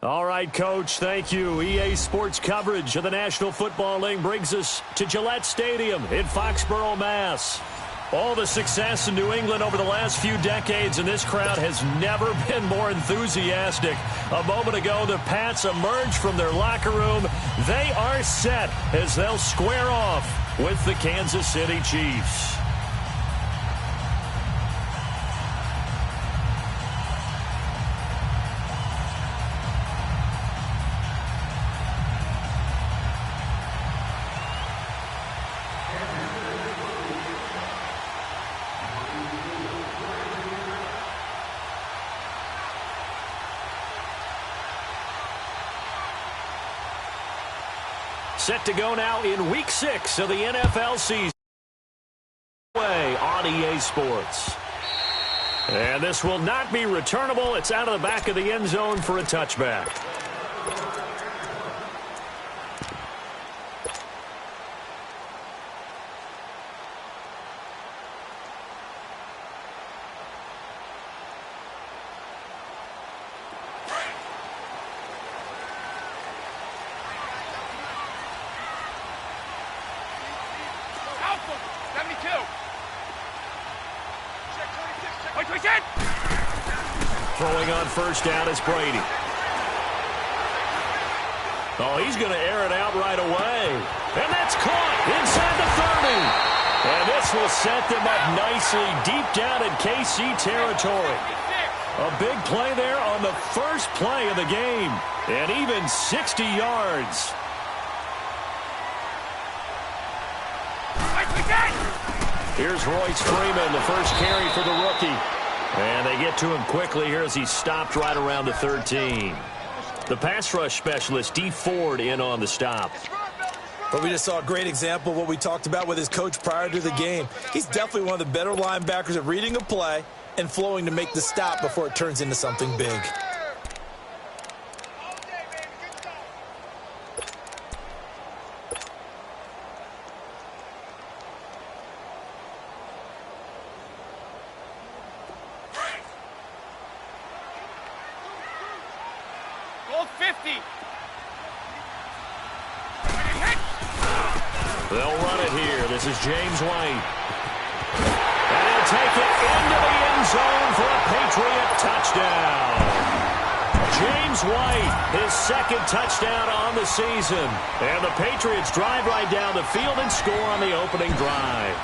All right, Coach, thank you. EA Sports coverage of the National Football League brings us to Gillette Stadium in Foxborough, Mass. All the success in New England over the last few decades, and this crowd has never been more enthusiastic. A moment ago, the Pats emerged from their locker room. They are set as they'll square off with the Kansas City Chiefs. Set to go now in Week 6 of the NFL season on EA Sports. And this will not be returnable. It's out of the back of the end zone for a touchback. Throwing on first down is Brady. Oh, he's going to air it out right away. And that's caught inside the 30. And this will set them up nicely deep down in KC territory. A big play there on the first play of the game. And even 60 yards. Here's Royce Freeman, the first carry for the rookie. And they get to him quickly here as he stopped right around the 13. The pass rush specialist, D. Ford, in on the stop. But we just saw a great example of what we talked about with his coach prior to the game. He's definitely one of the better linebackers at reading a play and flowing to make the stop before it turns into something big. They'll run it here. This is James White. And he'll take it into the end zone for a Patriot touchdown. James White, his second touchdown on the season. And the Patriots drive right down the field and score on the opening drive.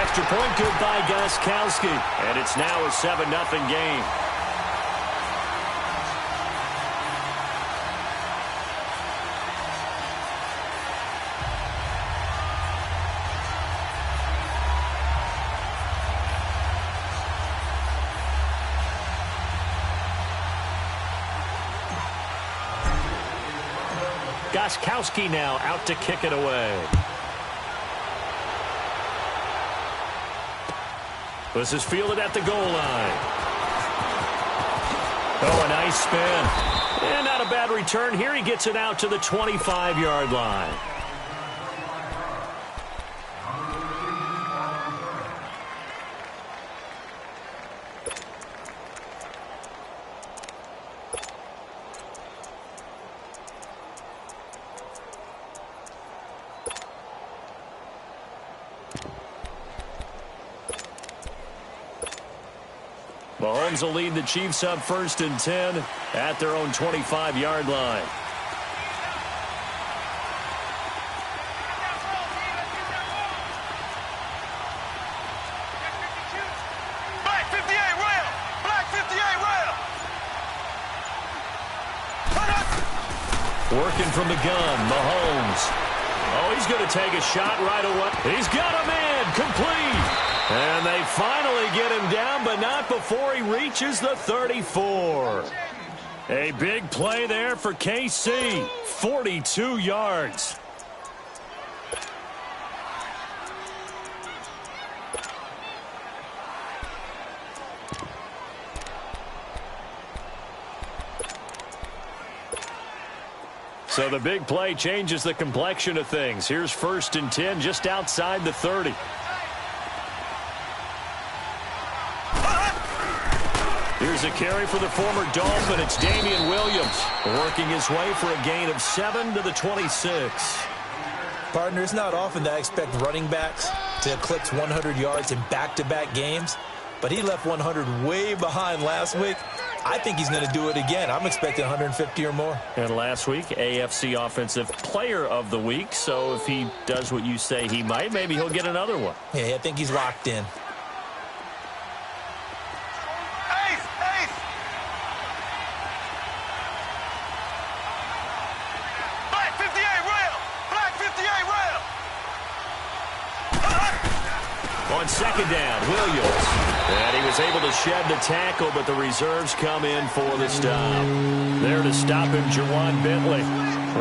Extra point good by Gostkowski. And it's now a 7-0 game. Gostkowski now out to kick it away. This is fielded at the goal line. Oh, a nice spin. And not a bad return here. He gets it out to the 25-yard line. Mahomes will lead the Chiefs up 1st and 10 at their own 25-yard line. Black 58 rail! Black 58 rail! Working from the gun, Mahomes. Oh, he's going to take a shot right away. He's got him in, complete. And they finally get him down, but not before he reaches the 34. A big play there for KC. 42 yards. So the big play changes the complexion of things. Here's 1st and 10 just outside the 30. Here's a carry for the former Dolphin. It's Damian Williams working his way for a gain of 7 to the 26. Partner, it's not often that I expect running backs to eclipse 100 yards in back-to-back games, but he left 100 way behind last week. I think he's going to do it again. I'm expecting 150 or more. And last week, AFC Offensive Player of the Week. So if he does what you say he might, maybe he'll get another one. Yeah, I think he's locked in. Black 58 rail. Black 58 rail. On second down, Williams. And he was able to shed the tackle, but the reserves come in for the stop. There to stop him, Jawan Bentley.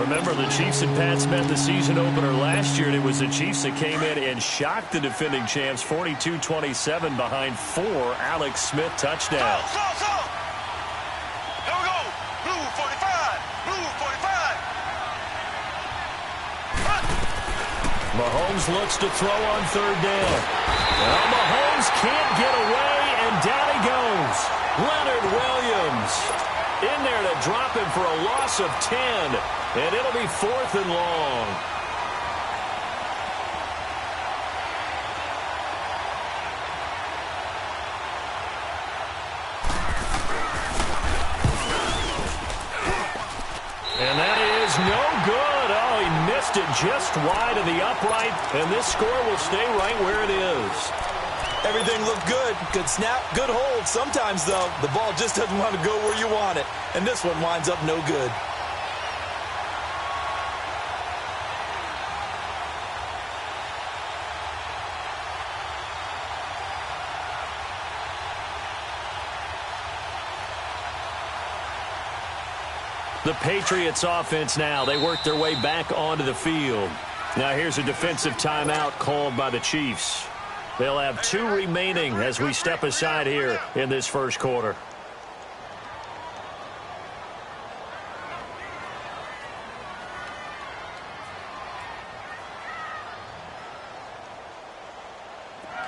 Remember, the Chiefs and Pats met the season opener last year, and it was the Chiefs that came in and shocked the defending champs 42-27 behind 4 Alex Smith touchdowns. So. Here we go. Blue 45. Blue 45. Mahomes looks to throw on third down. Well, Mahomes can't get away, and down he goes. Leonard Williams in there to drop him for a loss of 10, and it'll be 4th and long. And that is no good. Oh, he missed it just wide of the upright, and this score will stay right where it is. Everything looked good. Good snap, good hold. Sometimes, though, the ball just doesn't want to go where you want it. And this one winds up no good. The Patriots offense now. They work their way back onto the field. Now here's a defensive timeout called by the Chiefs. They'll have 2 remaining as we step aside here in this first quarter.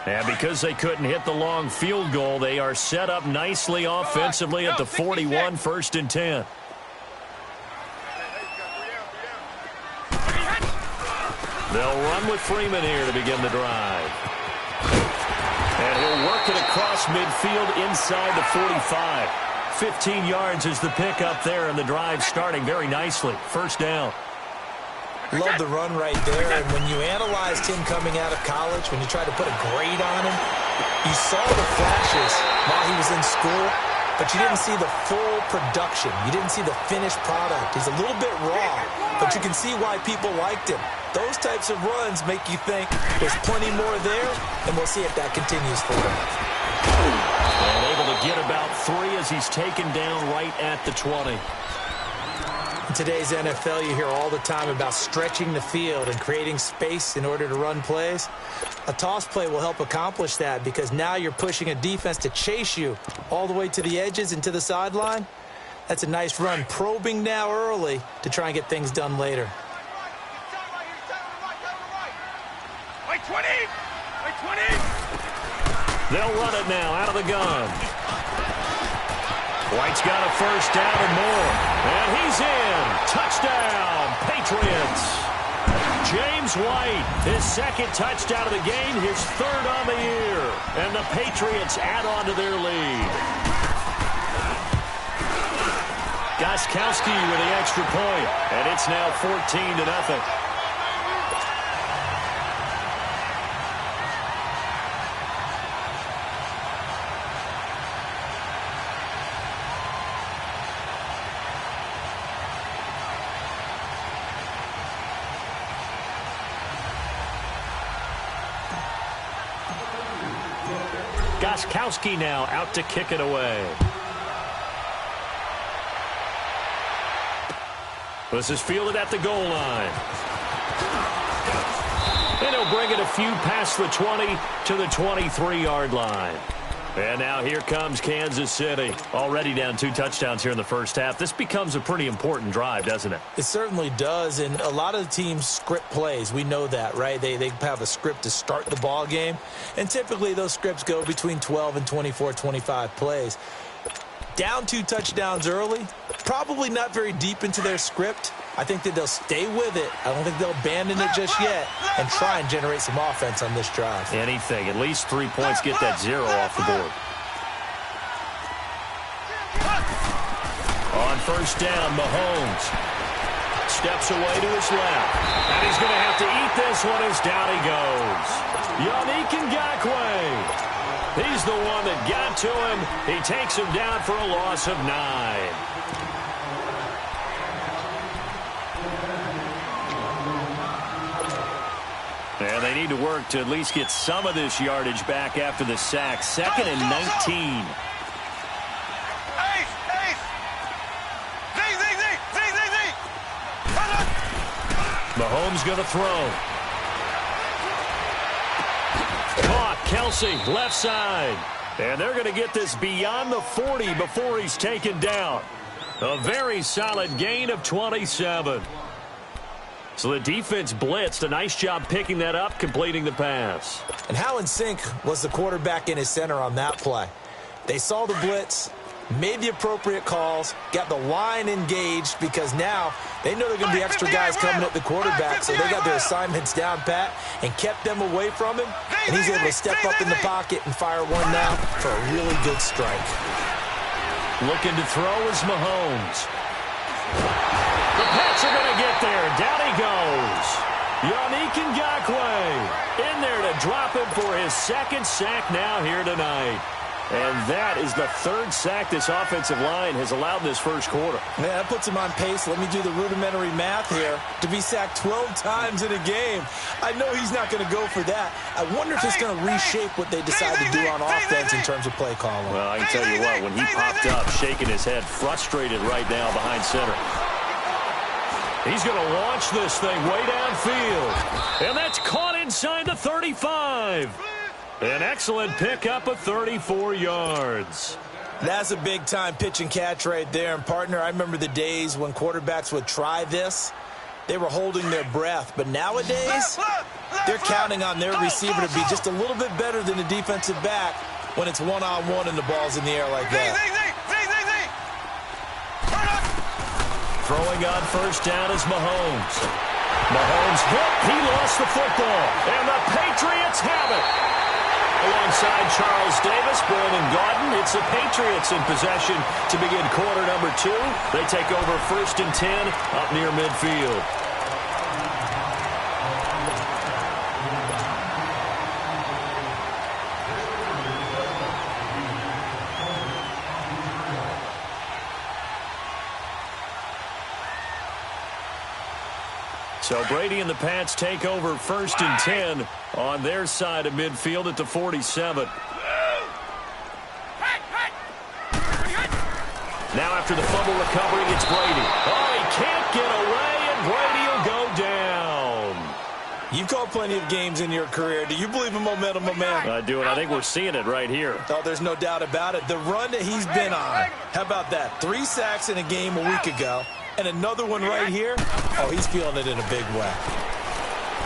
And because they couldn't hit the long field goal, they are set up nicely offensively at the 41, 1st and 10. They'll run with Freeman here to begin the drive. And he'll work it across midfield inside the 45. 15 yards is the pickup there, and the drive starting very nicely. 1st down. Love the run right there. And when you analyzed him coming out of college, when you tried to put a grade on him, you saw the flashes while he was in school, but you didn't see the full production. You didn't see the finished product. He's a little bit raw, but you can see why people liked him. Those types of runs make you think there's plenty more there, and we'll see if that continues for him. And able to get about 3 as he's taken down right at the 20. In today's NFL, you hear all the time about stretching the field and creating space in order to run plays. A toss play will help accomplish that because now you're pushing a defense to chase you all the way to the edges and to the sideline. That's a nice run, probing now early to try and get things done later. Like 20. Like 20. They'll run it now out of the gun. White's got a 1st down and more. And he's in. Touchdown, Patriots. James White, his 2nd touchdown of the game, his 3rd on the year. And the Patriots add on to their lead. Gostkowski with the extra point. And it's now 14-0. Gostkowski now out to kick it away. This is fielded at the goal line. And he'll bring it a few past the 20 to the 23-yard line. And now here comes Kansas City. Already down 2 touchdowns here in the first half. This becomes a pretty important drive, doesn't it? It certainly does, and a lot of the teams script plays. We know that, right? They have a script to start the ball game, and typically those scripts go between 12 and 24, 25 plays. Down 2 touchdowns early, probably not very deep into their script. I think that they'll stay with it. I don't think they'll abandon it just yet and try and generate some offense on this drive. Anything, at least 3 points, get that 0 off the board. On first down, Mahomes steps away to his left. And he's going to have to eat this one as down he goes. Yannick Ngakoue. He's the one that got to him. He takes him down for a loss of 9. And they need to work to at least get some of this yardage back after the sack. 2nd and 19. Mahomes going to throw. Caught. Kelsey, left side. And they're going to get this beyond the 40 before he's taken down. A very solid gain of 27. So the defense blitzed. A nice job picking that up, completing the pass. And how in sync was the quarterback in his center on that play? They saw the blitz, made the appropriate calls, got the line engaged because now they know they're going to be extra guys coming at the quarterback, so they got their assignments down pat and kept them away from him, and he's able to step up in the pocket and fire one now for a really good strike. Looking to throw is Mahomes. The Pats are going to get there. Down he goes. Yannick Ngakoue in there to drop him for his 2nd sack now here tonight. And that is the 3rd sack this offensive line has allowed in this first quarter. Yeah, that puts him on pace. Let me do the rudimentary math here. To be sacked 12 times in a game. I know he's not going to go for that. I wonder if it's going to reshape what they decide to do on offense in terms of play calling. Well, I can tell you what, when he popped up, shaking his head, frustrated right now behind center. He's going to launch this thing way downfield. And that's caught inside the 35. An excellent pickup of 34 yards. That's a big-time pitch and catch right there. And, partner, I remember the days when quarterbacks would try this. They were holding their breath. But nowadays, they're counting on their receiver to be just a little bit better than the defensive back when it's one-on-one and the ball's in the air like that. Throwing on first down is Mahomes. Mahomes hit. He lost the football. And the Patriots have it. Alongside Charles Davis, Brandon Gaudin, it's the Patriots in possession to begin quarter number 2. They take over 1st and 10 up near midfield. So Brady and the Pats take over 1st and 10 on their side of midfield at the 47. Now after the fumble recovery, it's Brady. Oh, he can't get away, and Brady will go down. You've called plenty of games in your career. Do you believe in momentum, my man? I do, and I think we're seeing it right here. Oh, there's no doubt about it. The run that he's been on. How about that? 3 sacks in a game a week ago. And another one right here. Oh, he's feeling it in a big way.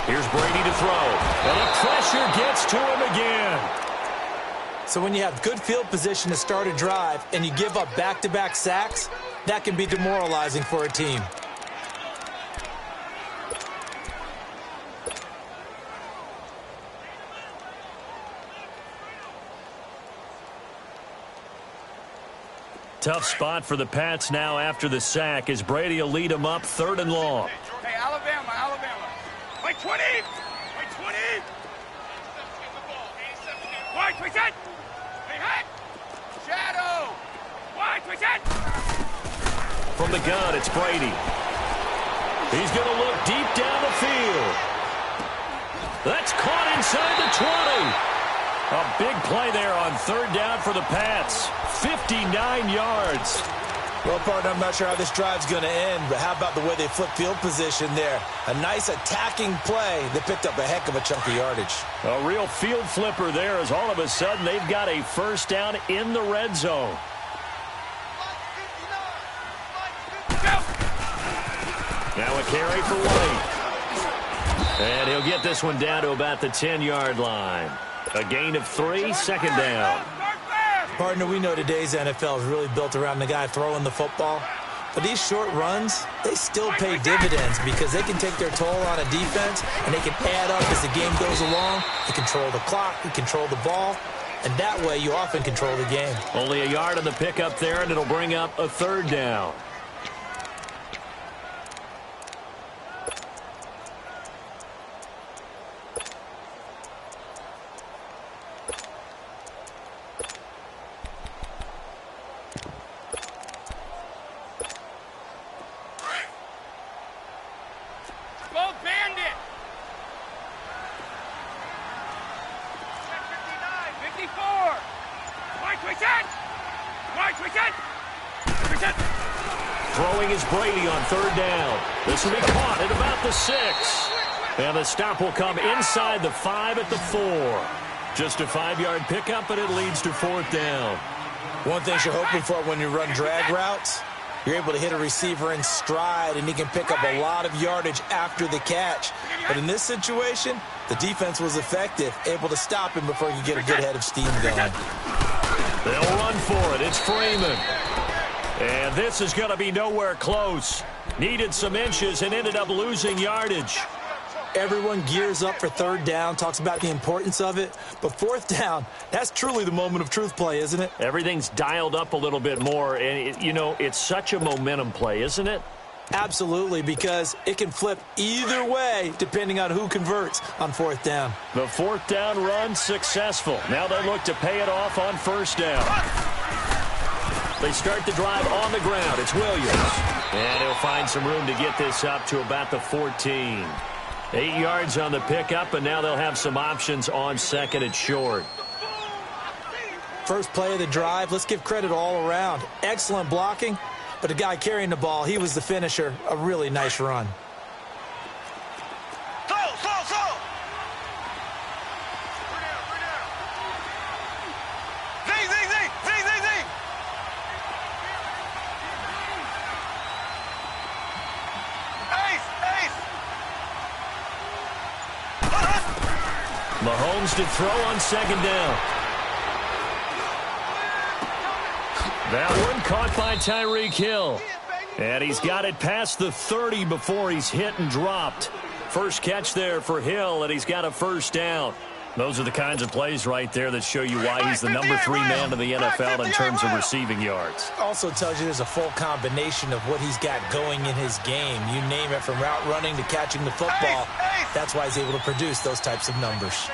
Here's Brady to throw. And the pressure gets to him again. So when you have good field position to start a drive and you give up back-to-back sacks, that can be demoralizing for a team. Tough spot for the Pats now after the sack as Brady will lead them up 3rd and long. Hey, Alabama. Wait, 20. Wait, 20. Wide, twitch it. Hey, hot. Shadow. Wide, twitch it. From the gun, it's Brady. He's going to look deep down the field. That's caught inside the 20. A big play there on 3rd down for the Pats. 59 yards. Well, partner, I'm not sure how this drive's going to end, but how about the way they flip field position there? A nice attacking play that picked up a heck of a chunk of yardage. A real field flipper there as all of a sudden they've got a 1st down in the red zone. Now a carry for White. And he'll get this one down to about the 10-yard line. A gain of 3, 2nd down. Partner, we know today's NFL is really built around the guy throwing the football. But these short runs, they still pay dividends because they can take their toll on a defense and they can add up as the game goes along. They control the clock, they control the ball, and that way you often control the game. Only a yard on the pickup there, and it'll bring up a third down. Go Bandit! 54! March with it! March with it! With it! Throwing is Brady on third down. This will be caught at about the 6. And the stop will come inside the 5 at the 4. Just a 5-yard pickup, but it leads to fourth down. One thing you're hoping for when you run drag routes, you're able to hit a receiver in stride, and he can pick up a lot of yardage after the catch. But in this situation, the defense was effective, able to stop him before he could get a good head of steam going. They'll run for it. It's Freeman. And this is going to be nowhere close. Needed some inches and ended up losing yardage. Everyone gears up for third down, talks about the importance of it. But fourth down, that's truly the moment of truth play, isn't it? Everything's dialed up a little bit more. And, it's such a momentum play, isn't it? Absolutely, because it can flip either way depending on who converts on fourth down. The fourth down run successful. Now they look to pay it off on first down. They start the drive on the ground. It's Williams. And he'll find some room to get this up to about the 14. 8 yards on the pickup, and now they'll have some options on second and short. First play of the drive, let's give credit all around. Excellent blocking, but the guy carrying the ball, he was the finisher. A really nice run. Mahomes to throw on second down. That one caught by Tyreek Hill. And he's got it past the 30 before he's hit and dropped. First catch there for Hill, and he's got a first down. Those are the kinds of plays right there that show you why he's the number 3 man in the NFL in terms of receiving yards. Also tells you there's a full combination of what he's got going in his game. You name it, from route running to catching the football. That's why he's able to produce those types of numbers.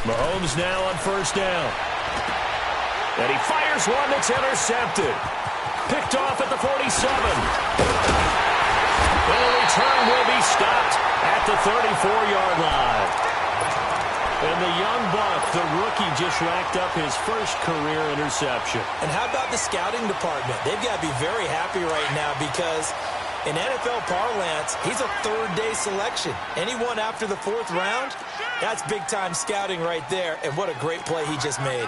Mahomes now on first down. And he fires one that's intercepted. Picked off at the 47. And the return will be stopped at the 34-yard line. And the young buck, the rookie, just racked up his first career interception. And how about the scouting department? They've got to be very happy right now because in NFL parlance, he's a third-day selection. Anyone after the 4th round, that's big-time scouting right there. And what a great play he just made.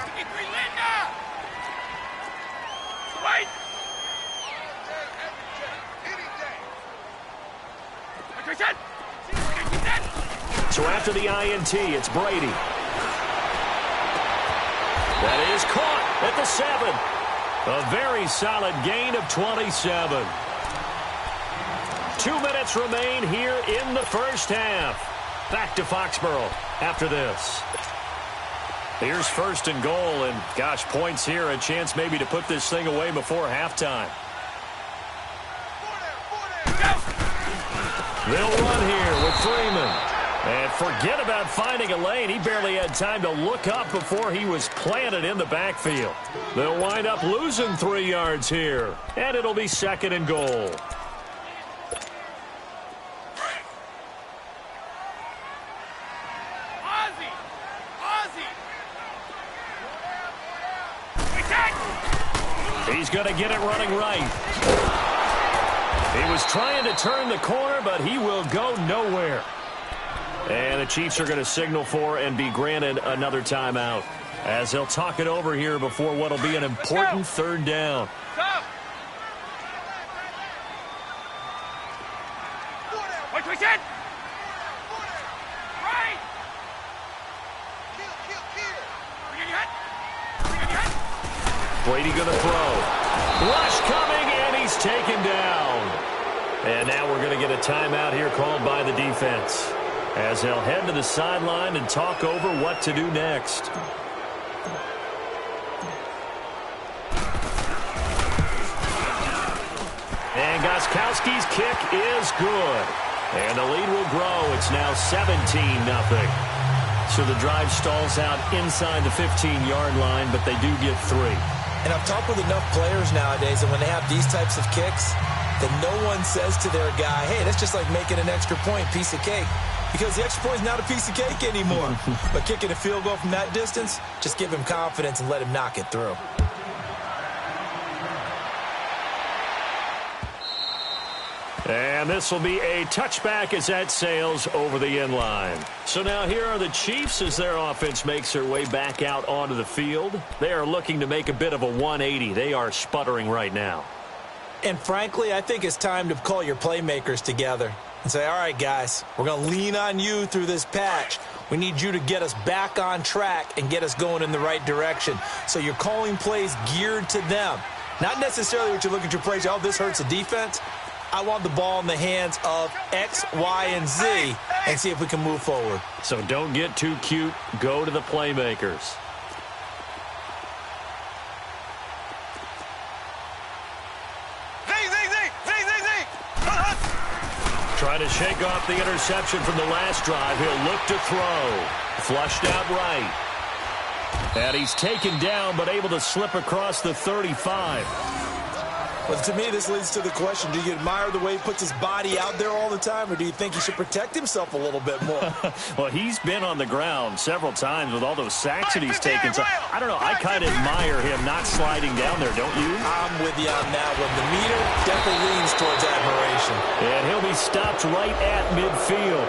So after the INT, it's Brady. That is caught at the 7. A very solid gain of 27. 2 minutes remain here in the first half. Back to Foxborough after this. Here's first and goal, and gosh, points here, a chance maybe to put this thing away before halftime. They'll run here with Freeman. And forget about finding a lane. He barely had time to look up before he was planted in the backfield. They'll wind up losing 3 yards here, and it'll be second and goal. He's going to get it running right. He was trying to turn the corner, but he will go nowhere. And the Chiefs are going to signal for and be granted another timeout as they'll talk it over here before what will be an important third down. Brady going to throw. Rush coming, and he's taken down. And now we're going to get a timeout here called by the defense, as they'll head to the sideline and talk over what to do next. And Gostkowski's kick is good. And the lead will grow. It's now 17-0. So the drive stalls out inside the 15-yard line, but they do get 3. And I've talked with enough players nowadays, and when they have these types of kicks, that no one says to their guy, hey, that's just like making an extra point, piece of cake. Because the extra point is not a piece of cake anymore. But kicking a field goal from that distance, just give him confidence and let him knock it through. And this will be a touchback as that sails over the end line. So now here are the Chiefs as their offense makes their way back out onto the field. They are looking to make a bit of a 180. They are sputtering right now. And frankly, I think it's time to call your playmakers together and say, all right, guys, we're going to lean on you through this patch. We need you to get us back on track and get us going in the right direction. So you're calling plays geared to them. Not necessarily what you look at your plays, oh, this hurts the defense. I want the ball in the hands of X, Y, and Z and see if we can move forward. So don't get too cute. Go to the playmakers. Trying to shake off the interception from the last drive. He'll look to throw. Flushed out right. And he's taken down, but able to slip across the 35. Well, to me, this leads to the question, do you admire the way he puts his body out there all the time, or do you think he should protect himself a little bit more? Well, he's been on the ground several times with all those sacks that he's taken. So, I don't know, I kind of admire him not sliding down there, don't you? I'm with you on that one. The meter definitely leans towards admiration. And he'll be stopped right at midfield.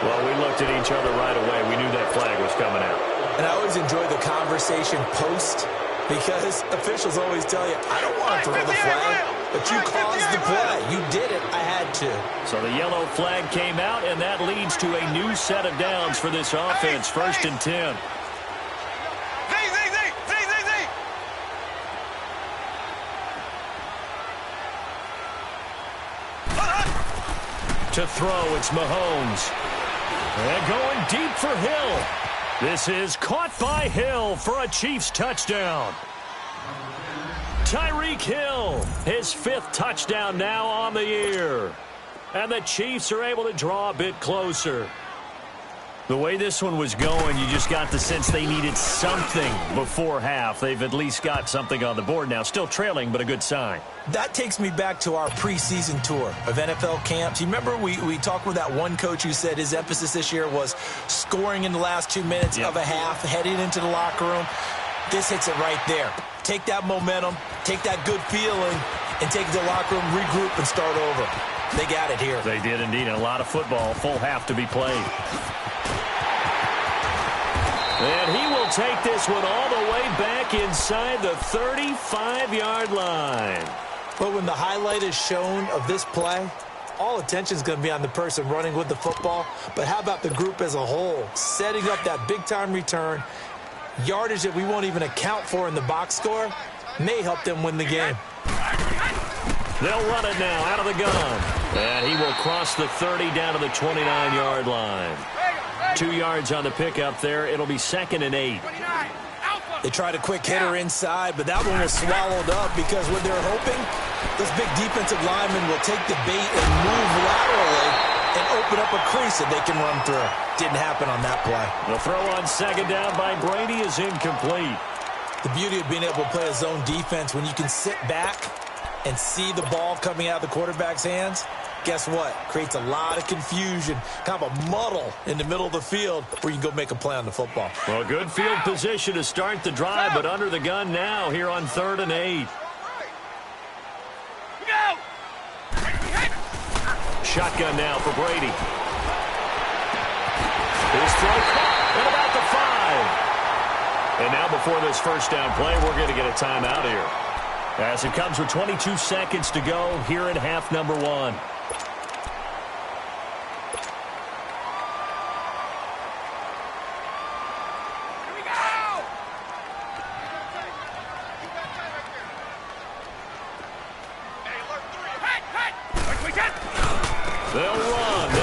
Well, we looked at each other right away. We knew that flag was coming out. And I always enjoy the conversation post, because officials always tell you, I don't want to throw the flag, but you caused the play. You did it. I had to. So the yellow flag came out, and that leads to a new set of downs for this offense. 1st and 10. To throw, it's Mahomes. And going deep for Hill. This is caught by Hill for a Chiefs touchdown. Tyreek Hill, his 5th touchdown now on the year. And the Chiefs are able to draw a bit closer. The way this one was going, you just got the sense they needed something before half. They've at least got something on the board now. Still trailing, but a good sign. That takes me back to our preseason tour of NFL camps. You remember we talked with that one coach who said his emphasis this year was scoring in the last 2 minutes of a half, heading into the locker room. This hits it right there. Take that momentum, take that good feeling, and take it to the locker room, regroup, and start over. They got it here. They did indeed. And a lot of football, full half to be played. And he will take this one all the way back inside the 35-yard line. But when the highlight is shown of this play, all attention is going to be on the person running with the football. But how about the group as a whole, setting up that big-time return, yardage that we won't even account for in the box score, may help them win the game. They'll run it now out of the gun. And he will cross the 30 down to the 29-yard line. 2 yards on the pickup there. It'll be 2nd and 8. They tried a quick hitter inside, but that one was swallowed up because what they're hoping, this big defensive lineman will take the bait and move laterally and open up a crease that they can run through. Didn't happen on that play. The throw on 2nd down by Brady is incomplete. The beauty of being able to play a zone defense when you can sit back and see the ball coming out of the quarterback's hands, guess what? Creates a lot of confusion, kind of a muddle in the middle of the field where you can go make a play on the football. Well, good field position to start the drive, but under the gun now here on 3rd and 8. Shotgun now for Brady. His throw caught at about the 5. And now before this first down play, we're going to get a timeout here, as it comes with 22 seconds to go here in half number 1.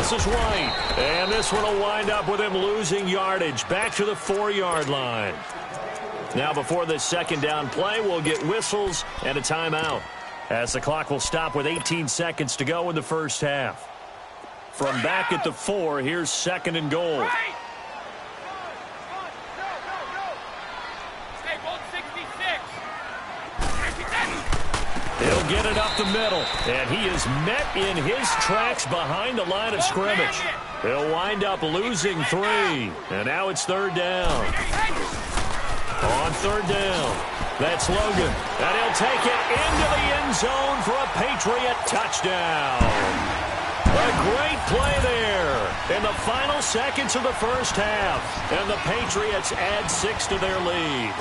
This is White. And this one will wind up with him losing yardage. Back to the 4-yard line. Now before this second down play, we'll get whistles and a timeout, as the clock will stop with 18 seconds to go in the first half. From back at the 4, here's second and goal. He'll get it up the middle, and he is met in his tracks behind the line of scrimmage. He'll wind up losing 3, and now it's third down. On third down, that's Logan, and he'll take it into the end zone for a Patriot touchdown. A great play there in the final seconds of the first half, and the Patriots add 6 to their lead.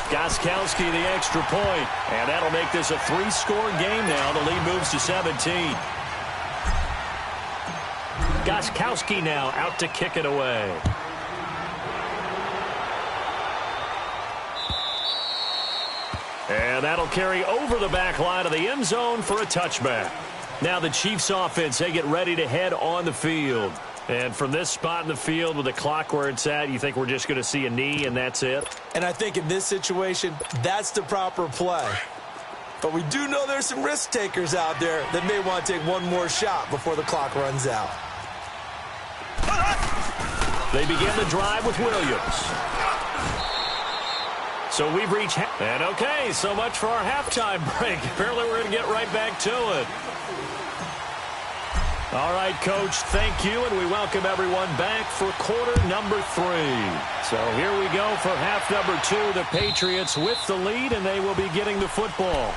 Gostkowski the extra point, and that'll make this a 3-score game now. The lead moves to 17. Gostkowski now out to kick it away. And that'll carry over the back line of the end zone for a touchback. Now the Chiefs offense, they get ready to head on the field. And from this spot in the field with the clock where it's at, you think we're just going to see a knee and that's it? And I think in this situation, that's the proper play. But we do know there's some risk takers out there that may want to take one more shot before the clock runs out. They begin the drive with Williams. So we've reached, and okay, so much for our halftime break. Apparently we're going to get right back to it. All right, Coach, thank you, and we welcome everyone back for quarter number 3. So here we go for half number 2. The Patriots with the lead, and they will be getting the football.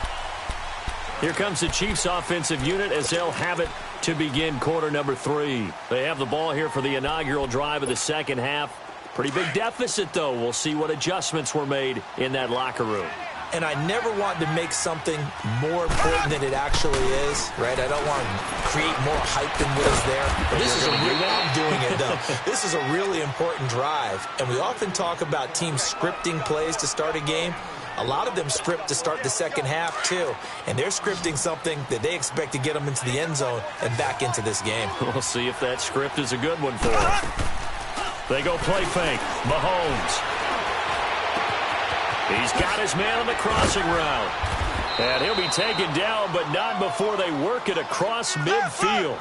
Here comes the Chiefs offensive unit as they'll have it to begin quarter number 3. They have the ball here for the inaugural drive of the second half. Pretty big deficit, though. We'll see what adjustments were made in that locker room. And I never want to make something more important than it actually is, right? I don't want to create more hype than what is there. But this is I'm doing it, though. This is a really important drive. And we often talk about teams scripting plays to start a game. A lot of them script to start the second half, too. And they're scripting something that they expect to get them into the end zone and back into this game. We'll see if that script is a good one for them. They go play fake. Mahomes. He's got his man on the crossing route. And he'll be taken down, but not before they work it across midfield.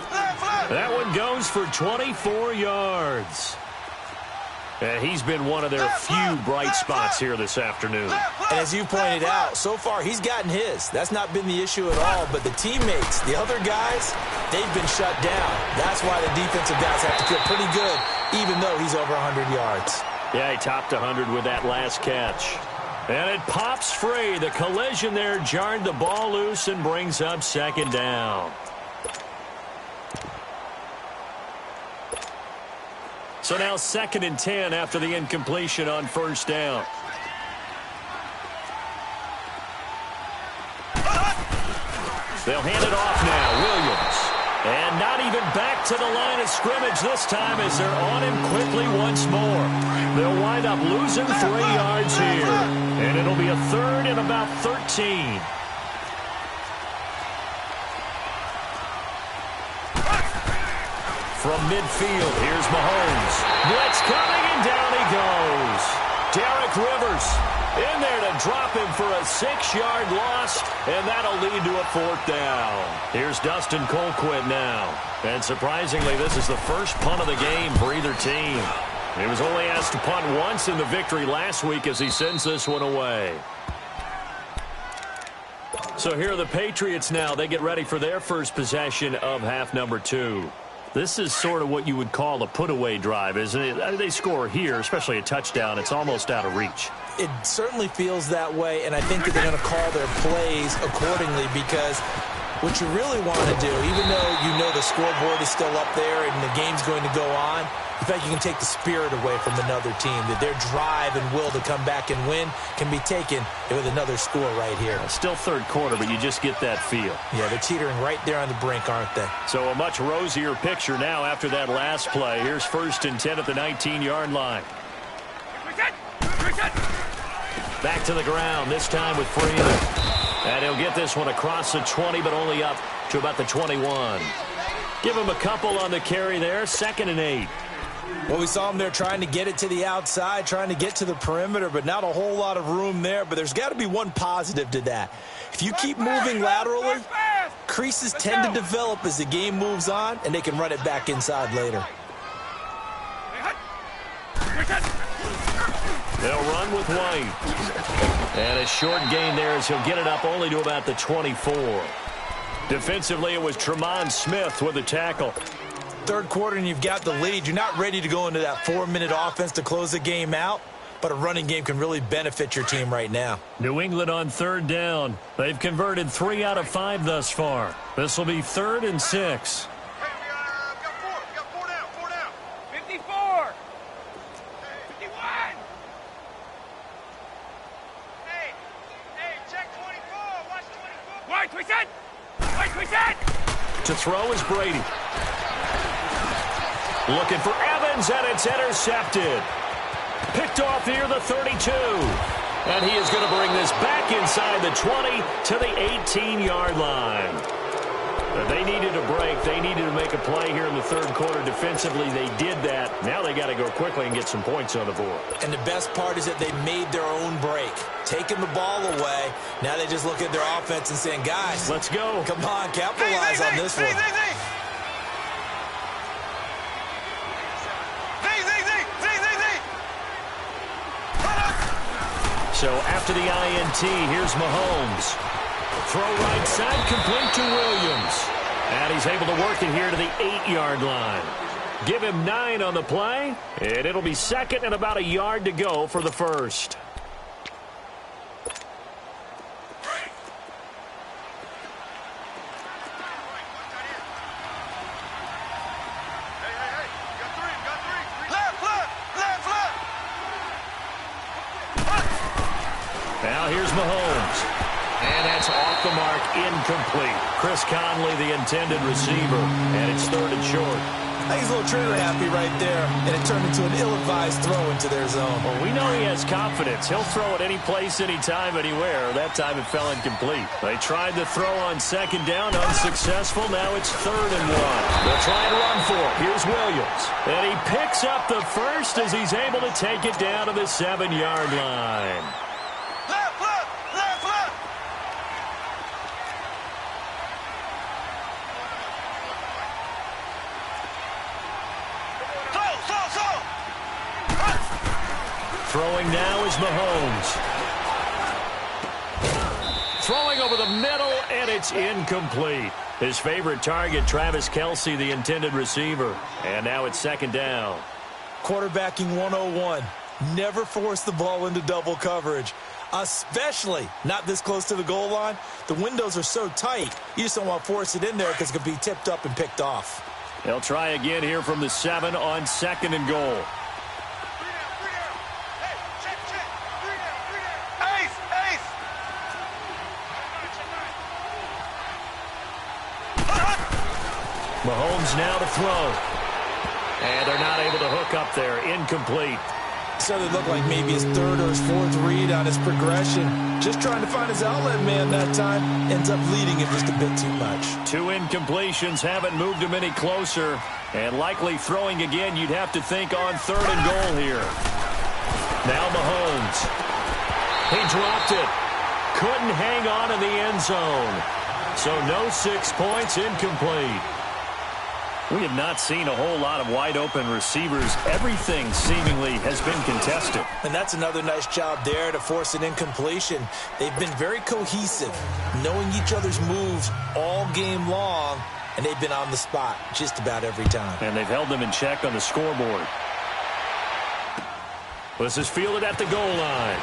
That one goes for 24 yards. And he's been one of their few bright spots here this afternoon. And as you pointed out, so far he's gotten his. That's not been the issue at all. But the teammates, the other guys, they've been shut down. That's why the defensive guys have to feel pretty good, even though he's over 100 yards. Yeah, he topped 100 with that last catch. And it pops free. The collision there jarred the ball loose and brings up second down. So now 2nd and 10 after the incompletion on first down. They'll hand it off now. Williams. And not even back to the line of scrimmage this time as they're on him quickly once more. They'll wind up losing 3 yards here. And it'll be a 3rd and about 13. From midfield, here's Mahomes. Blitz coming, and down he goes. Derek Rivers in there to drop him for a 6-yard loss, and that'll lead to a 4th down. Here's Dustin Colquitt now. And surprisingly, this is the first punt of the game for either team. He was only asked to punt once in the victory last week as he sends this one away. So here are the Patriots now. They get ready for their first possession of half number 2. This is sort of what you would call a put-away drive, isn't it? They score here, especially a touchdown. It's almost out of reach. It certainly feels that way, and I think that they're going to call their plays accordingly because what you really want to do, even though you know the scoreboard is still up there and the game's going to go on, in fact, you can take the spirit away from another team, that their drive and will to come back and win can be taken with another score right here. Still third quarter, but you just get that feel. Yeah, they're teetering right there on the brink, aren't they? So a much rosier picture now after that last play. Here's 1st and 10 at the 19-yard line. Back to the ground, this time with Freeman. And he'll get this one across the 20, but only up to about the 21. Give him a couple on the carry there, 2nd and 8. Well, we saw him there trying to get it to the outside, trying to get to the perimeter, but not a whole lot of room there. But there's got to be one positive to that. If you keep moving laterally, creases tend to develop as the game moves on, and they can run it back inside later. They'll run with White. And a short gain there as he'll get it up only to about the 24. Defensively, it was Tremont Smith with the tackle. Third quarter and you've got the lead. You're not ready to go into that 4-minute offense to close the game out, but a running game can really benefit your team right now. New England on 3rd down. They've converted 3 out of 5 thus far. This will be 3rd and 6. Hey, we got 4 down, 4 down. 54. 51. Hey, check 24. Watch 24. White, we said. White, we said. To throw is Brady. Looking for Evans, and it's intercepted. Picked off near the 32. And he is going to bring this back inside the 20 to the 18-yard line. They needed a break. They needed to make a play here in the 3rd quarter. Defensively, they did that. Now they got to go quickly and get some points on the board. And the best part is that they made their own break. Taking the ball away. Now they just look at their offense and saying, guys, let's go. Come on, capitalize on this one. So after the INT, here's Mahomes. Throw right side, complete to Williams. And he's able to work it here to the 8-yard line. Give him 9 on the play, and it'll be 2nd and about a yard to go for the 1st. Now here's Mahomes. And that's off the mark, incomplete. Chris Conley, the intended receiver, and it's 3rd and short. I think he's a little trigger happy right there, and it turned into an ill-advised throw into their zone. Well, we know he has confidence. He'll throw it any place, anytime, anywhere. That time it fell incomplete. They tried to throw on 2nd down, unsuccessful. Now it's 3rd and 1. They'll try and run for it. Here's Williams. And he picks up the 1st as he's able to take it down to the 7-yard line. Throwing now is Mahomes. Throwing over the middle, and it's incomplete. His favorite target, Travis Kelce, the intended receiver. And now it's 2nd down. Quarterbacking 101. Never force the ball into double coverage, especially not this close to the goal line. The windows are so tight, you just don't want to force it in there because it could be tipped up and picked off. They'll try again here from the 7 on 2nd and goal. Mahomes now to throw. And they're not able to hook up there. Incomplete. So it looked like maybe his 3rd or his 4th read on his progression. Just trying to find his outlet man that time. Ends up leading him just a bit too much. 2 incompletions haven't moved him any closer. And likely throwing again, you'd have to think on 3rd and goal here. Now Mahomes. He dropped it. Couldn't hang on in the end zone. So no 6 points, incomplete. We have not seen a whole lot of wide-open receivers. Everything seemingly has been contested. And that's another nice job there to force an incompletion. They've been very cohesive, knowing each other's moves all game long, and they've been on the spot just about every time. And they've held them in check on the scoreboard. This is fielded at the goal line.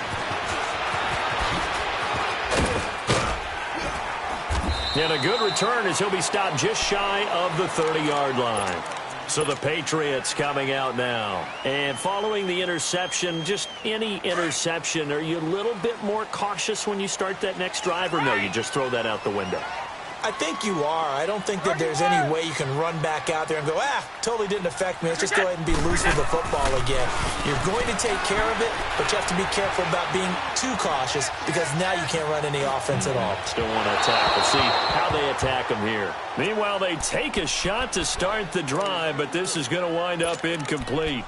And a good return as he'll be stopped just shy of the 30-yard line. So the Patriots coming out now. And following the interception, just any interception, are you a little bit more cautious when you start that next drive, or no, you just throw that out the window? I think you are. I don't think that there's any way you can run back out there and go, totally didn't affect me. Let's just go ahead and be loose with the football again. You're going to take care of it, but you have to be careful about being too cautious because now you can't run any offense at all. Still want to attack. We'll see how they attack them here. Meanwhile, they take a shot to start the drive, but this is going to wind up incomplete.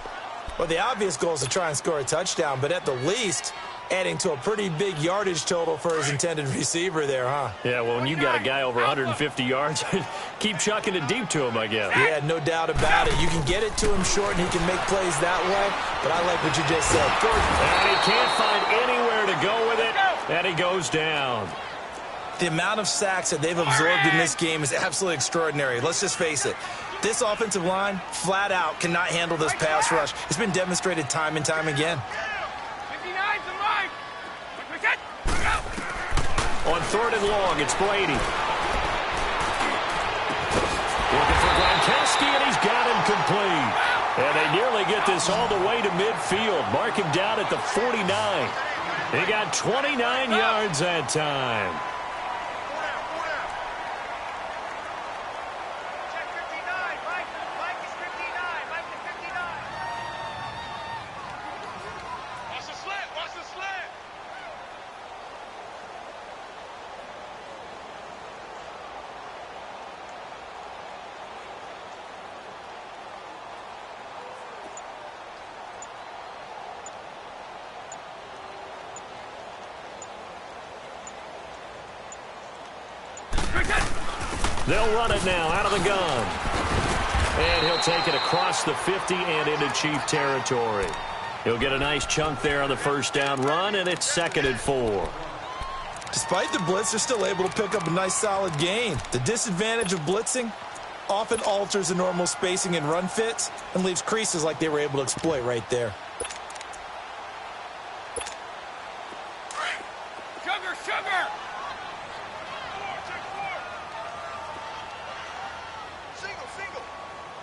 Well, the obvious goal is to try and score a touchdown, but at the least, adding to a pretty big yardage total for his intended receiver there, huh? Yeah, well, when you got a guy over 150 yards, keep chucking it deep to him, I guess. Yeah, no doubt about it. You can get it to him short, and he can make plays that way, but I like what you just said. And he can't find anywhere to go with it, and he goes down. The amount of sacks that they've absorbed in this game is absolutely extraordinary. Let's just face it. This offensive line, flat out, cannot handle this pass rush. It's been demonstrated time and time again. On 3rd and long, it's Brady. Looking for Gronkowski, and he's got him complete. And they nearly get this all the way to midfield. Mark him down at the 49. He got 29 yards that time. They'll run it now out of the gun. And he'll take it across the 50 and into Chief territory. He'll get a nice chunk there on the first down run, and it's 2nd and 4. Despite the blitz, they're still able to pick up a nice solid gain. The disadvantage of blitzing often alters the normal spacing and run fits and leaves creases like they were able to exploit right there. Sugar!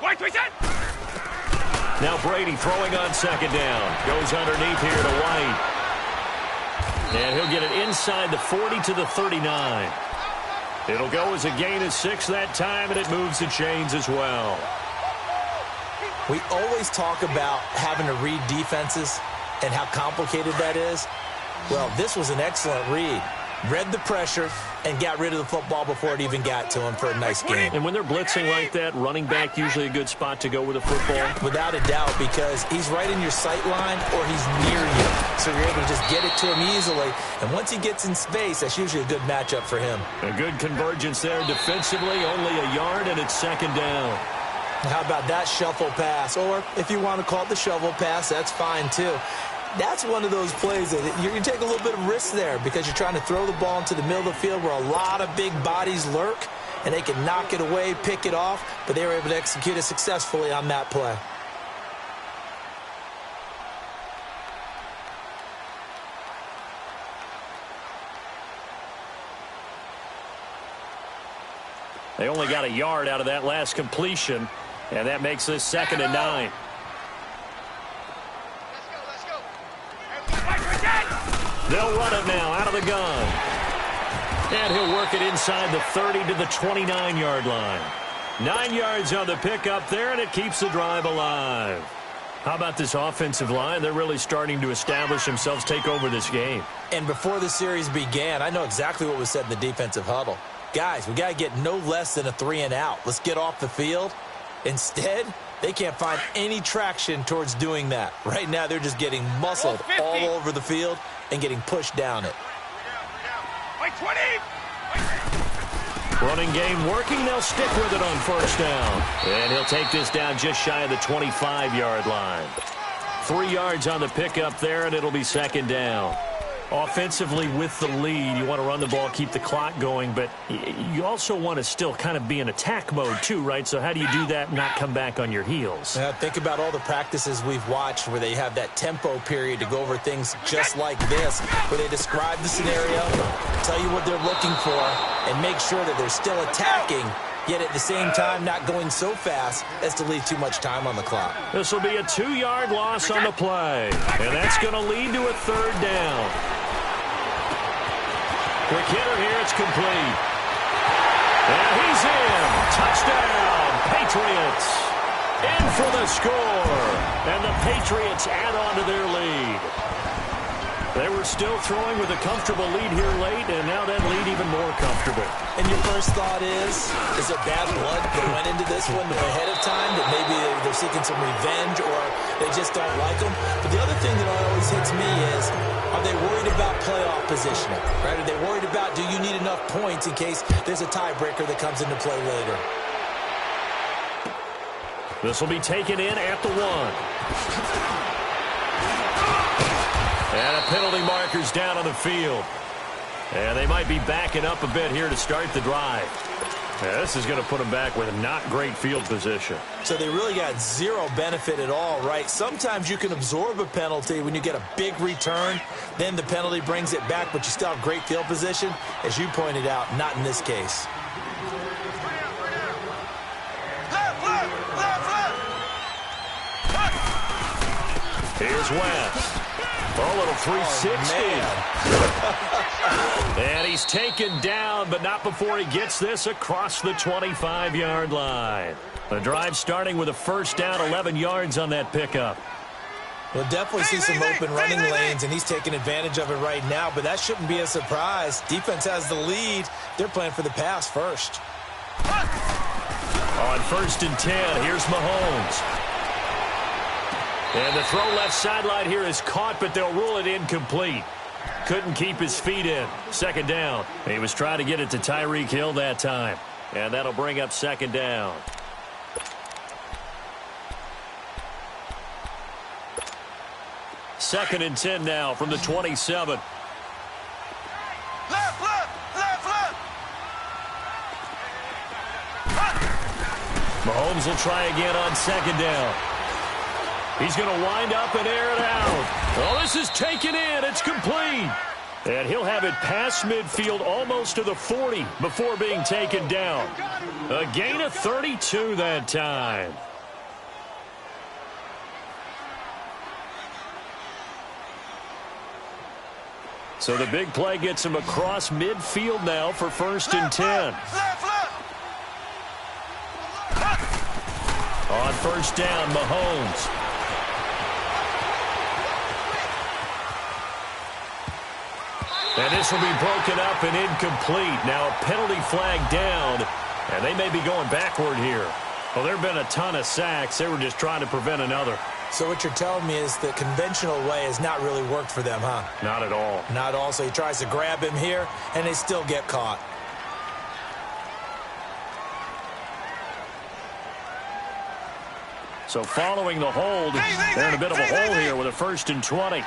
White, now Brady throwing on 2nd down. Goes underneath here to White. And he'll get it inside the 40 to the 39. It'll go as a gain of 6 that time, and it moves the chains as well. We always talk about having to read defenses and how complicated that is. Well, this was an excellent read. Read the pressure and got rid of the football before it even got to him for a nice game. And when they're blitzing like that, running back usually a good spot to go with a football? Without a doubt, because he's right in your sight line or he's near you. So you're able to just get it to him easily. And once he gets in space, that's usually a good matchup for him. A good convergence there defensively, only a yard, and it's 2nd down. How about that shuffle pass? Or if you want to call it the shovel pass, that's fine too. That's one of those plays that you can take a little bit of risk there because you're trying to throw the ball into the middle of the field where a lot of big bodies lurk, and they can knock it away, pick it off, but they were able to execute it successfully on that play. They only got a yard out of that last completion, and that makes this 2nd and 9. They'll run it now out of the gun. And he'll work it inside the 30 to the 29-yard line. 9 yards on the pickup there, and it keeps the drive alive. How about this offensive line? They're really starting to establish themselves, take over this game. And before the series began, I know exactly what was said in the defensive huddle. Guys, we got to get no less than a 3-and-out. Let's get off the field. Instead, they can't find any traction towards doing that. Right now, they're just getting muscled all over the field and getting pushed down it. Running game working. They'll stick with it on first down. And he'll take this down just shy of the 25-yard line. 3 yards on the pickup there, and it'll be 2nd down. Offensively with the lead, you want to run the ball, keep the clock going, but you also want to still kind of be in attack mode too, right? So how do you do that and not come back on your heels? Think about all the practices we've watched where they have that tempo period to go over things just like this, where they describe the scenario, tell you what they're looking for, and make sure that they're still attacking, yet at the same time not going so fast as to leave too much time on the clock. This will be a 2-yard loss on the play, and that's going to lead to a 3rd down. Quick hitter here, it's complete. And he's in. Touchdown, Patriots. In for the score. And the Patriots add on to their lead. They were still throwing with a comfortable lead here late, and now that lead even more comfortable. And your first thought is there bad blood that went into this one ahead of time, that maybe they're seeking some revenge or they just don't like them? But the other thing that always hits me is, are they worried about playoff positioning? Right? Are they worried about, do you need enough points in case there's a tiebreaker that comes into play later? This will be taken in at the 1. And a penalty marker's down on the field. And they might be backing up a bit here to start the drive. Yeah, this is going to put them back with not great field position. So they really got zero benefit at all, right? Sometimes you can absorb a penalty when you get a big return. Then the penalty brings it back, but you still have great field position. As you pointed out, not in this case. Here's West. A little 360. And he's taken down, but not before he gets this across the 25-yard line. The drive starting with a first down, 11 yards on that pickup. We'll definitely see some open running lanes, and he's taking advantage of it right now, but that shouldn't be a surprise. Defense has the lead. They're playing for the pass first. On 1st and 10, here's Mahomes. And the throw left sideline here is caught, but they'll rule it incomplete. Couldn't keep his feet in. 2nd down. He was trying to get it to Tyreek Hill that time. And that'll bring up 2nd down. Second and 10 now from the 27. Left. Mahomes will try again on 2nd down. He's going to wind up and air it out. Oh, this is taken in. It's complete. And he'll have it past midfield almost to the 40 before being taken down. A gain of 32 that time. So the big play gets him across midfield now for 1st and 10. On 1st down, Mahomes. And this will be broken up and incomplete. Now a penalty flag down, and they may be going backward here. Well, there have been a ton of sacks. They were just trying to prevent another. So what you're telling me is the conventional way has not really worked for them, huh? Not at all. Not at all. So he tries to grab him here, and they still get caught. So following the hold, they're in a bit of a hole here with a 1st and 20.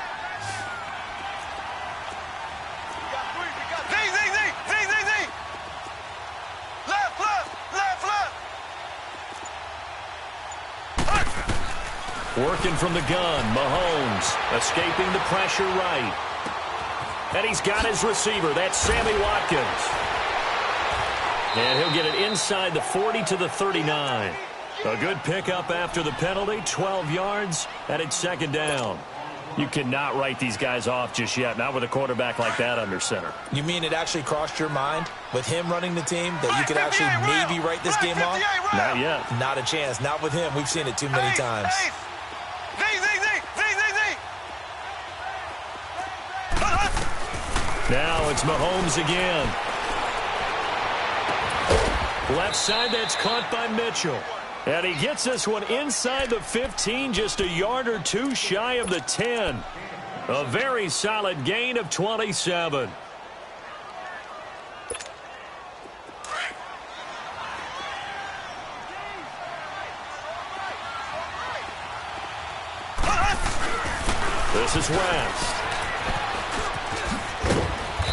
Working from the gun, Mahomes escaping the pressure right. And he's got his receiver. That's Sammy Watkins. And he'll get it inside the 40 to the 39. A good pickup after the penalty, 12 yards, and it's 2nd down. You cannot write these guys off just yet, not with a quarterback like that under center. You mean it actually crossed your mind with him running the team that you could actually maybe write this game off? Not yet. Not a chance. Not with him. We've seen it too many times. Now it's Mahomes again. Left side, that's caught by Mitchell. And he gets this one inside the 15, just a yard or two shy of the 10. A very solid gain of 27. This is West.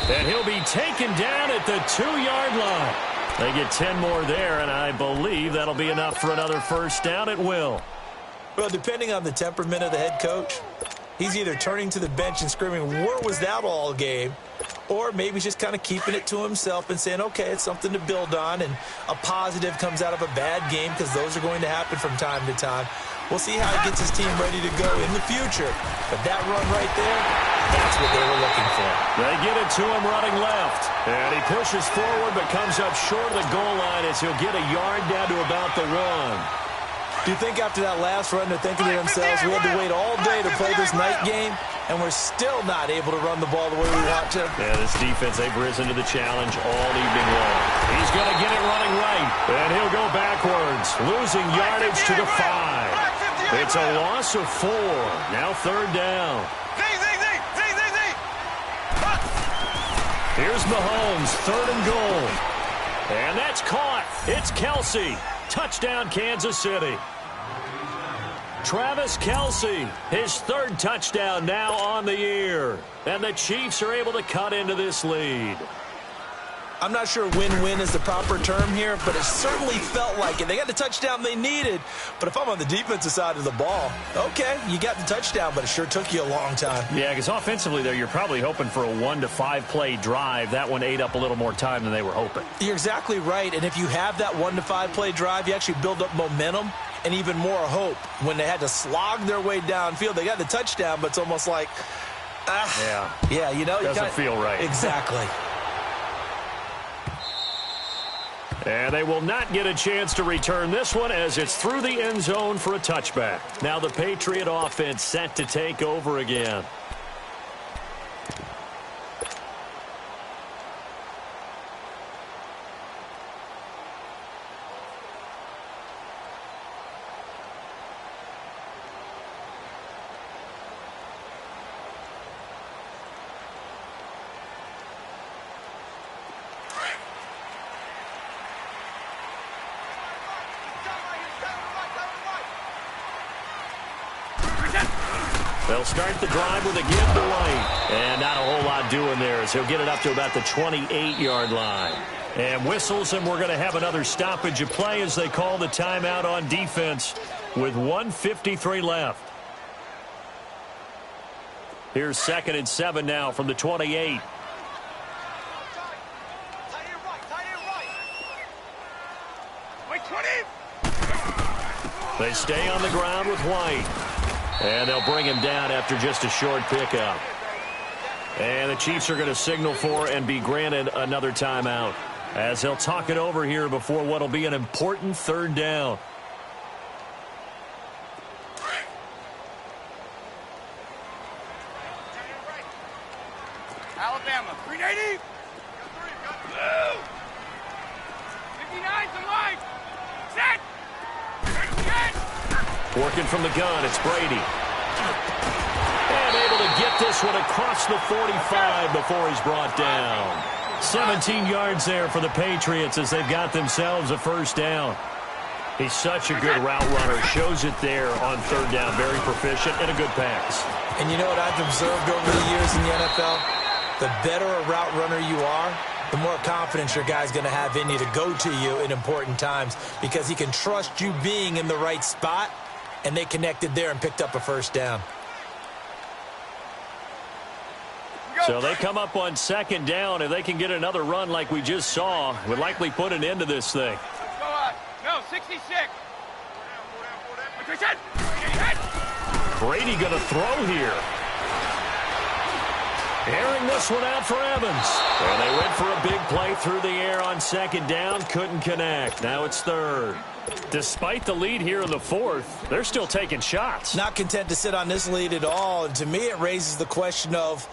And he'll be taken down at the 2-yard line. They get 10 more there, and I believe that'll be enough for another first down. It will. Well, depending on the temperament of the head coach, he's either turning to the bench and screaming, where was that all game? Or maybe he's just kind of keeping it to himself and saying, okay, it's something to build on, and a positive comes out of a bad game because those are going to happen from time to time. We'll see how he gets his team ready to go in the future. But that run right there, That's what they were looking for. They get it to him running left. And he pushes forward but comes up short of the goal line as he'll get a yard down to about the 1. Do you think after that last run they're thinking to themselves, we had to wait all day to play this night game, and we're still not able to run the ball the way we want to? Yeah, this defense, they've risen to the challenge all evening long. He's going to get it running right, and he'll go backwards, losing yardage to the 5. It's a loss of 4. Now 3rd down. Here's Mahomes, 3rd and goal. And that's caught. It's Kelsey. Touchdown, Kansas City. Travis Kelsey, his 3rd touchdown now on the year. And the Chiefs are able to cut into this lead. I'm not sure win-win is the proper term here, but it certainly felt like it. They got the touchdown they needed, but if I'm on the defensive side of the ball, okay, you got the touchdown, but it sure took you a long time. Yeah, because offensively there, you're probably hoping for a 1 to 5 play drive. That one ate up a little more time than they were hoping. You're exactly right, and if you have that 1 to 5 play drive, you actually build up momentum and even more hope. When they had to slog their way downfield, they got the touchdown, but it's almost like, yeah, you know, doesn't feel right. Exactly. And they will not get a chance to return this one as it's through the end zone for a touchback. Now the Patriot offense set to take over again. They'll start the drive with a give to White. And not a whole lot doing there as he'll get it up to about the 28-yard line. And whistles, and we're going to have another stoppage of play as they call the timeout on defense with 1:53 left. Here's 2nd and 7 now from the 28. They stay on the ground with White. And they'll bring him down after just a short pickup. And the Chiefs are going to signal for and be granted another timeout as they'll talk it over here before what will be an important 3rd down. Alabama, 380. 59 to line. Set. Working from the gun, it's Brady. And able to get this one across the 45 before he's brought down. 17 yards there for the Patriots as they've got themselves a 1st down. He's such a good route runner. Shows it there on 3rd down. Very proficient and a good pass. And you know what I've observed over the years in the NFL? The better a route runner you are, the more confidence your guy's going to have in you to go to you in important times because he can trust you being in the right spot. And they connected there and picked up a 1st down. So they come up on 2nd down. If they can get another run like we just saw, would likely put an end to this thing. Go on. No, 66. Brady going to throw here. Airing this one out for Evans. And they went for a big play through the air on 2nd down. Couldn't connect. Now it's 3rd. Despite the lead here in the 4th, they're still taking shots. Not content to sit on this lead at all. And to me, it raises the question of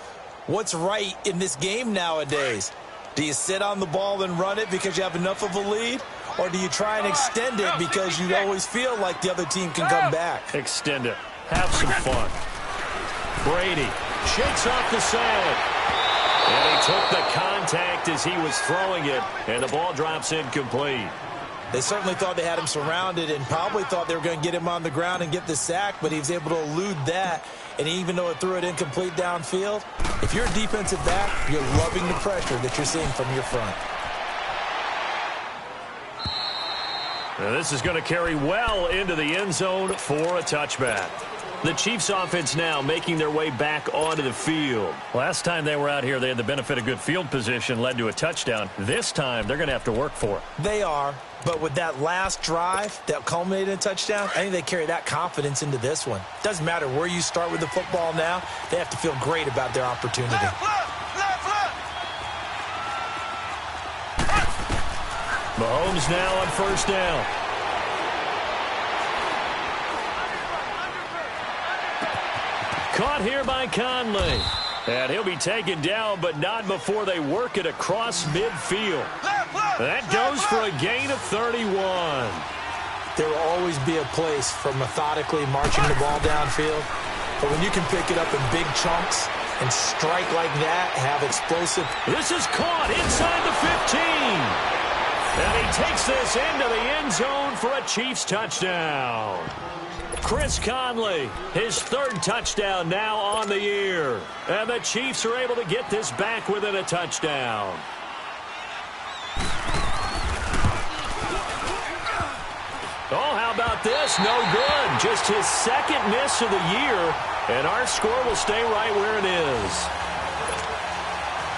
what's right in this game nowadays. Do you sit on the ball and run it because you have enough of a lead? Or do you try and extend it because you always feel like the other team can come back? Extend it. Have some fun. Brady shakes off the side. And he took the contact as he was throwing it. And the ball drops incomplete. They certainly thought they had him surrounded and probably thought they were going to get him on the ground and get the sack, but he was able to elude that. And even though it threw it incomplete downfield, if you're a defensive back, you're loving the pressure that you're seeing from your front. Now this is going to carry well into the end zone for a touchback. The Chiefs offense now making their way back onto the field. Last time they were out here, they had the benefit of good field position, led to a touchdown. This time, they're going to have to work for it. They are, but with that last drive that culminated in a touchdown, I think they carry that confidence into this one. Doesn't matter where you start with the football now, they have to feel great about their opportunity. Mahomes now on first down. Caught here by Conley. And he'll be taken down, but not before they work it across midfield. That goes for a gain of 31. There will always be a place for methodically marching the ball downfield. But when you can pick it up in big chunks and strike like that, have explosive. This is caught inside the 15. And he takes this into the end zone for a Chiefs touchdown. Chris Conley, his third touchdown now on the year. And the Chiefs are able to get this back within a touchdown. Oh, how about this? No good. Just his second miss of the year. And our score will stay right where it is.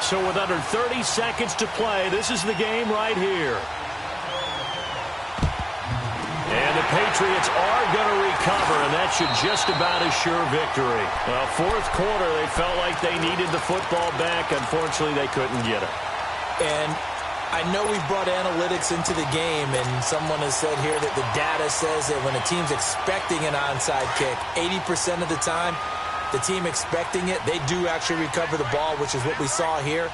So with under 30 seconds to play, this is the game right here. And the Patriots are going to recover, and that should just about assure victory. Fourth quarter, they felt like they needed the football back. Unfortunately, they couldn't get it. And I know we've brought analytics into the game, and someone has said here that the data says that when a team's expecting an onside kick, 80% of the time, the team expecting it, they do actually recover the ball, which is what we saw here.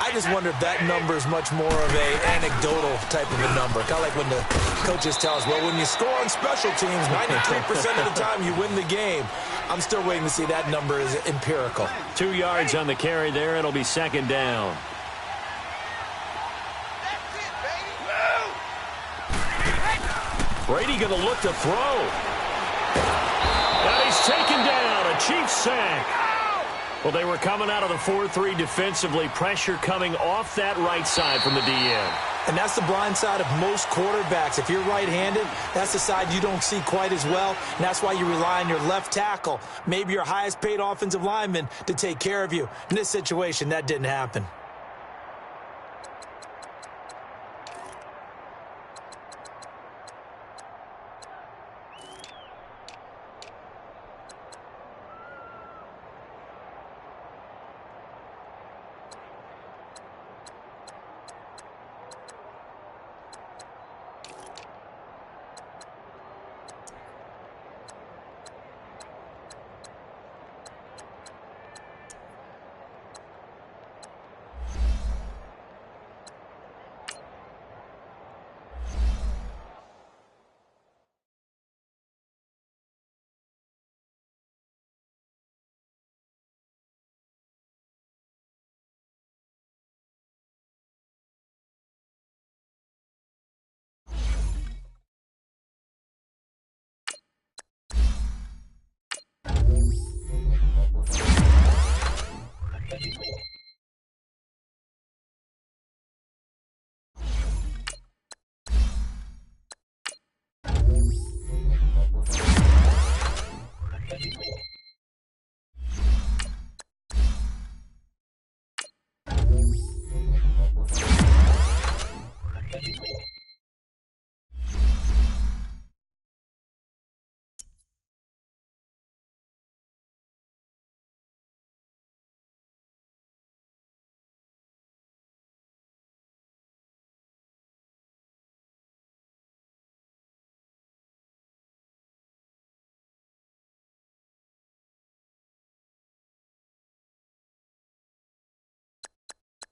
I just wonder if that number is much more of a anecdotal type of a number. Kind of like when the coaches tell us, well, when you score on special teams, 93% of the time you win the game. I'm still waiting to see that number is empirical. 2 yards on the carry there. It'll be second down. Brady going to look to throw. And he's taken down. A Chiefs sack. Well, they were coming out of the 4-3 defensively. Pressure coming off that right side from the DN. And that's the blind side of most quarterbacks. If you're right-handed, that's the side you don't see quite as well. And that's why you rely on your left tackle, maybe your highest-paid offensive lineman, to take care of you. In this situation, that didn't happen.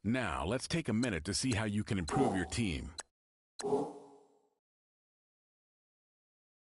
Now, let's take a minute to see how you can improve your team.